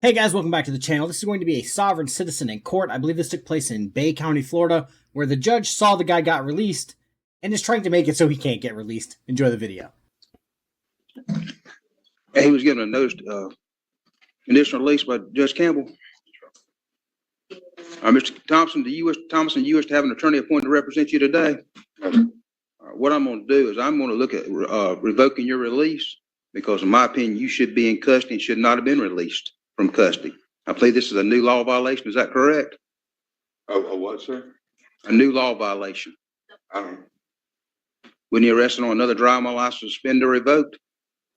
Hey guys, welcome back to the channel. This is going to be a sovereign citizen in court. I believe this took place in Bay County, Florida, where the judge saw the guy got released and is trying to make it so he can't get released. Enjoy the video. He was given a notice, conditional release by Judge Campbell. Mr. Thompson, do you wish to have an attorney appointed to represent you today? What I'm going to do is I'm going to look at revoking your release because, in my opinion, you should be in custody and should not have been released from custody. I believe this is a new law violation. Is that correct? A what, sir? A new law violation. I don't know. When you arrested on another driving license, suspended or revoked?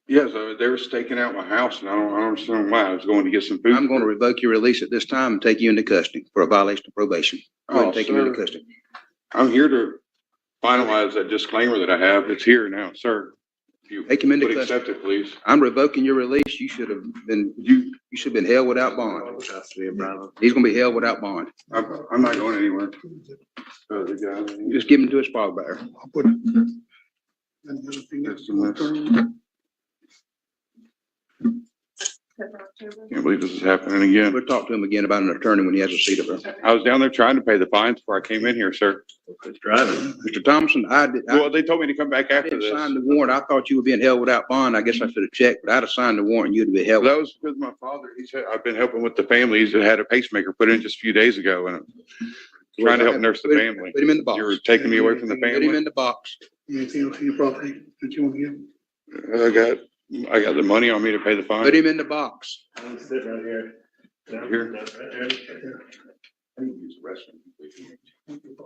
Yes, they were staking out my house, and I don't understand why. I was going to get some food. I'm going to revoke your release at this time and take you into custody for a violation of probation. Go ahead and take you into custody. I'm here to finalize that disclaimer that I have. It's here now, sir. If you Take him into would custody. accept it, please. I'm revoking your release. You should have been held without bond. He's going to be held without bond. I'm not going anywhere. Just give him to his father bearer. Can't believe this is happening again. We'll talk to him again about an attorney when he has a seat up there. I was down there trying to pay the fines before I came in here, sir. Mr. Thompson, Well, they told me to come back I after didn't this. sign the warrant. I thought you were being held without bond. I guess I should have checked, but I'd have signed the warrant and you'd be held. That was because my father, he said, I've been helping with the family. He's had a pacemaker put in just a few days ago, and I'm trying to help nurse the family. Put him in the box. You were taking me away from the Put him family. in the box. Anything else you probably that you want to give? I got the money on me to pay the fine. Put him in the box. I'm sitting right here. Here? Right there. I need to use the restroom.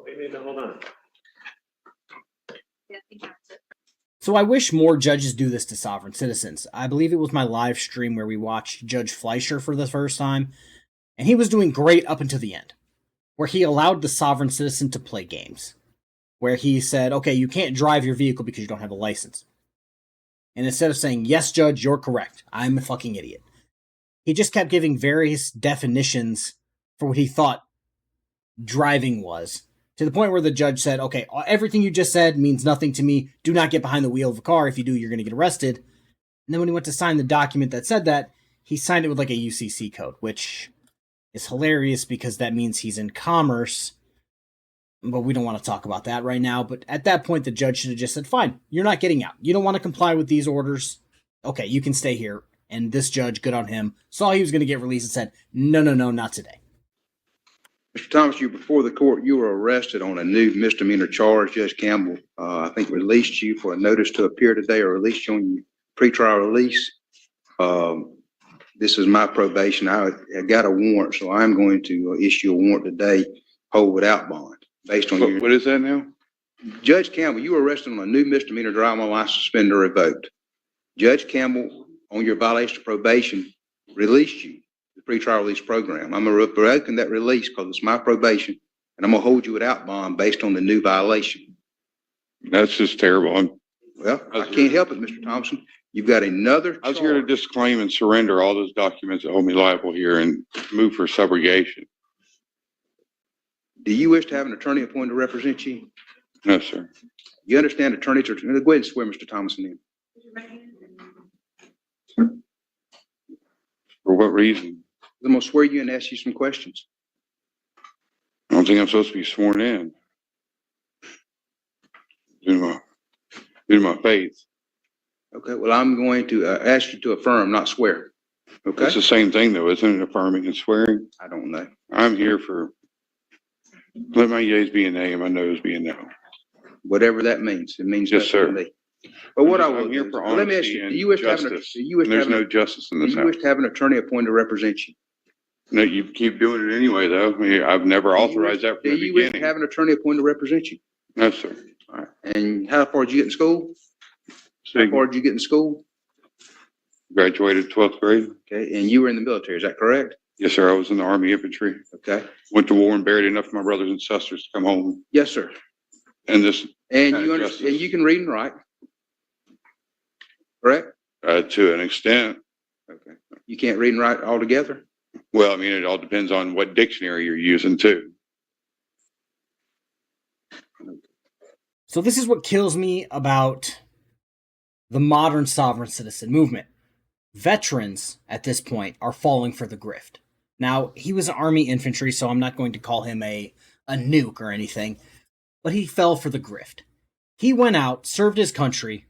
We need to hold on. So I wish more judges do this to sovereign citizens. I believe it was my live stream where we watched Judge Fleischer for the first time, and he was doing great up until the end, where he allowed the sovereign citizen to play games, where he said, okay, you can't drive your vehicle because you don't have a license. And instead of saying, yes, judge, you're correct, I'm a fucking idiot, he just kept giving various definitions for what he thought driving was, to the point where the judge said, okay, everything you just said means nothing to me. Do not get behind the wheel of a car. If you do, you're going to get arrested. And then when he went to sign the document that said that, he signed it with like a UCC code, which is hilarious because that means he's in commerce. But we don't want to talk about that right now. But at that point, the judge should have just said, fine, you're not getting out. You don't want to comply with these orders. Okay, you can stay here. And this judge, good on him, saw he was going to get released and said, no, not today. Mr. Thomas, you before the court, you were arrested on a new misdemeanor charge. Judge Campbell, I think, released you for a notice to appear today or released you on your pretrial release. This is my probation. I got a warrant, so I'm going to issue a warrant today, hold without bond. Based on What is that now? Judge Campbell, you were arrested on a new misdemeanor driving license suspended or revoked. Judge Campbell, on your violation of probation, released you the pretrial release program. I'm revoking that release because it's my probation, and I'm gonna hold you without bond based on the new violation. That's just terrible. I can't help it, Mr. Thompson. You've got another charge. I was here to disclaim and surrender all those documents that hold me liable here and move for subrogation. Do you wish to have an attorney appointed to represent you? No, sir. You understand attorneys are, go ahead and swear Mr. Thomason in. For what reason? I'm gonna swear you and ask you some questions. I don't think I'm supposed to be sworn in. Due to my faith. Okay, well, I'm going to ask you to affirm, not swear. Okay? It's the same thing though, isn't it? Affirming and swearing. I don't know. I'm here for, let my yeas be a nay and my noes be a no. Whatever that means. It means Yes, nothing sir. to me. But what I will I'm here do for is- let me ask honesty you, do and you wish to have justice. an There's no justice in this house. attorney appointed to represent you? No, you keep doing it anyway though. I mean, I've never authorized that from Do the you wish to beginning. have an attorney appointed to represent you? No, sir. All right. And how far did you get in school? How far did you get in school? Graduated 12th grade. Okay, and you were in the military, is that correct? Yes, sir. I was in the Army infantry. Okay. Went to war and buried enough of my brothers and sisters to come home. Yes, sir. And this, And Kind you of understand, justice. and you can read and write? Correct? to an extent. Okay. You can't read and write altogether? Well, I mean, it all depends on what dictionary you're using too. So this is what kills me about the modern sovereign citizen movement. Veterans at this point are falling for the grift. Now, he was Army infantry, so I'm not going to call him a nuke or anything, but he fell for the grift. He went out, served his country.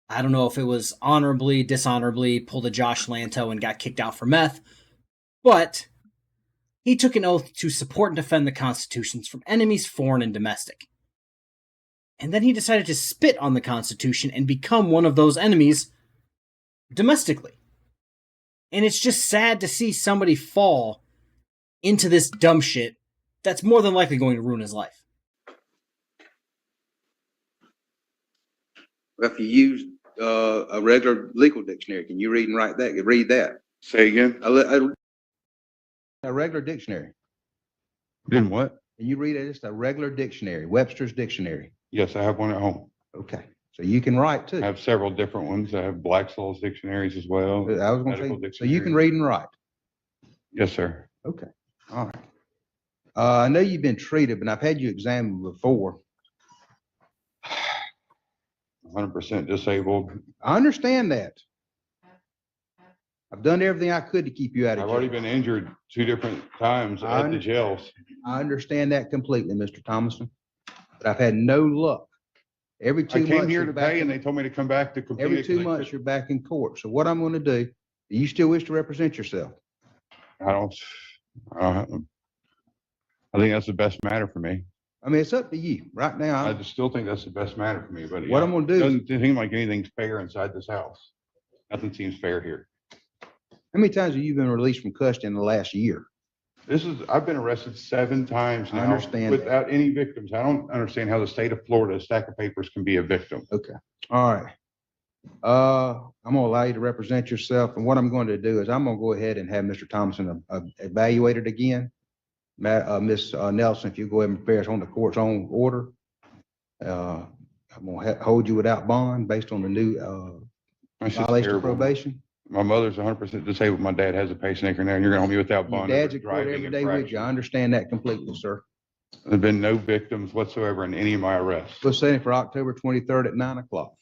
I don't know if it was honorably, dishonorably, pulled a Josh Lanto and got kicked out for meth, but he took an oath to support and defend the constitutions from enemies foreign and domestic. And then he decided to spit on the Constitution and become one of those enemies domestically. And it's just sad to see somebody fall into this dumb shit that's more than likely going to ruin his life. If you use a regular legal dictionary, can you read and write that? Read that. Say again? A regular dictionary. Then what? Can you read it? Just a regular dictionary, Webster's dictionary. Yes, I have one at home. Okay. So you can write too. I have several different ones. I have Black's Law's dictionaries as well. I was going medical to say, so you can read and write. Yes, sir. Okay. All right. I know you've been treated, but I've had you examined before. 100% disabled. I understand that. I've done everything I could to keep you out of I've jail. already been injured 2 different times at the jails. I understand that completely, Mr. Thomason, but I've had no luck. Every 2 I months. came here you're to back pay in- and they told me to come back to complete Every it. 2 months, you're back in court. So what I'm going to do you still wish to represent yourself? I don't, I think that's the best matter for me. I mean, it's up to you right now. I just still think that's the best matter for me, but What I'm gonna do- it doesn't seem like anything's fair inside this house. Nothing seems fair here. How many times have you been released from custody in the last year? I've been arrested 7 times I now understand that. without any victims. I don't understand how the state of Florida, a stack of papers, can be a victim. Okay. All right. I'm gonna allow you to represent yourself, and what I'm going to do is I'm gonna go ahead and have Mr. Thompson evaluated again. Miss Nelson, if you go ahead and prepare us on the court's own order, I'm gonna hold you without bond based on the new That's just violation of terrible. probation. My mother's 100% disabled. My dad has a pacemaker now, and you're gonna hold me without Your bond. dad's over at court driving every day with you. infractions. I understand that completely, sir. There've been no victims whatsoever in any of my arrests. We'll set it for October 23rd at 9 o'clock.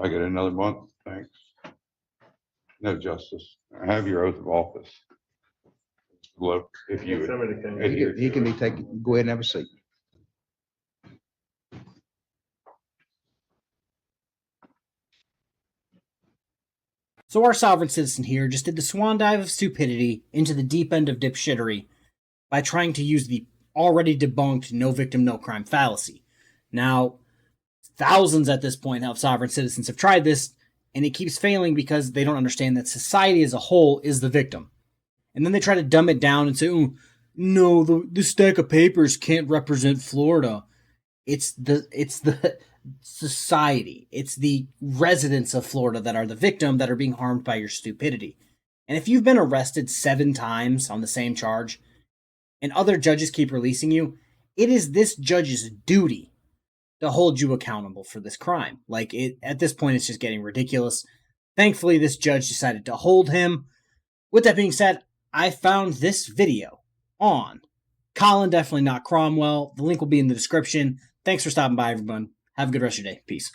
I get another month, thanks. No justice. I have your oath of office. Look, if you would adhere He to can be it. taken, go ahead and have a seat. So our sovereign citizen here just did the swan dive of stupidity into the deep end of dipshittery by trying to use the already debunked no victim, no crime fallacy. Now, thousands at this point of sovereign citizens have tried this, and it keeps failing because they don't understand that society as a whole is the victim. And then they try to dumb it down and say, oh, no, the stack of papers can't represent Florida. It's the society. It's the residents of Florida that are the victim that are being harmed by your stupidity. And if you've been arrested 7 times on the same charge and other judges keep releasing you, it is this judge's duty to hold you accountable for this crime. At this point, it's just getting ridiculous. Thankfully, this judge decided to hold him. With that being said, I found this video on Colin, definitely not Cromwell. The link will be in the description. Thanks for stopping by, everyone. Have a good rest of your day. Peace.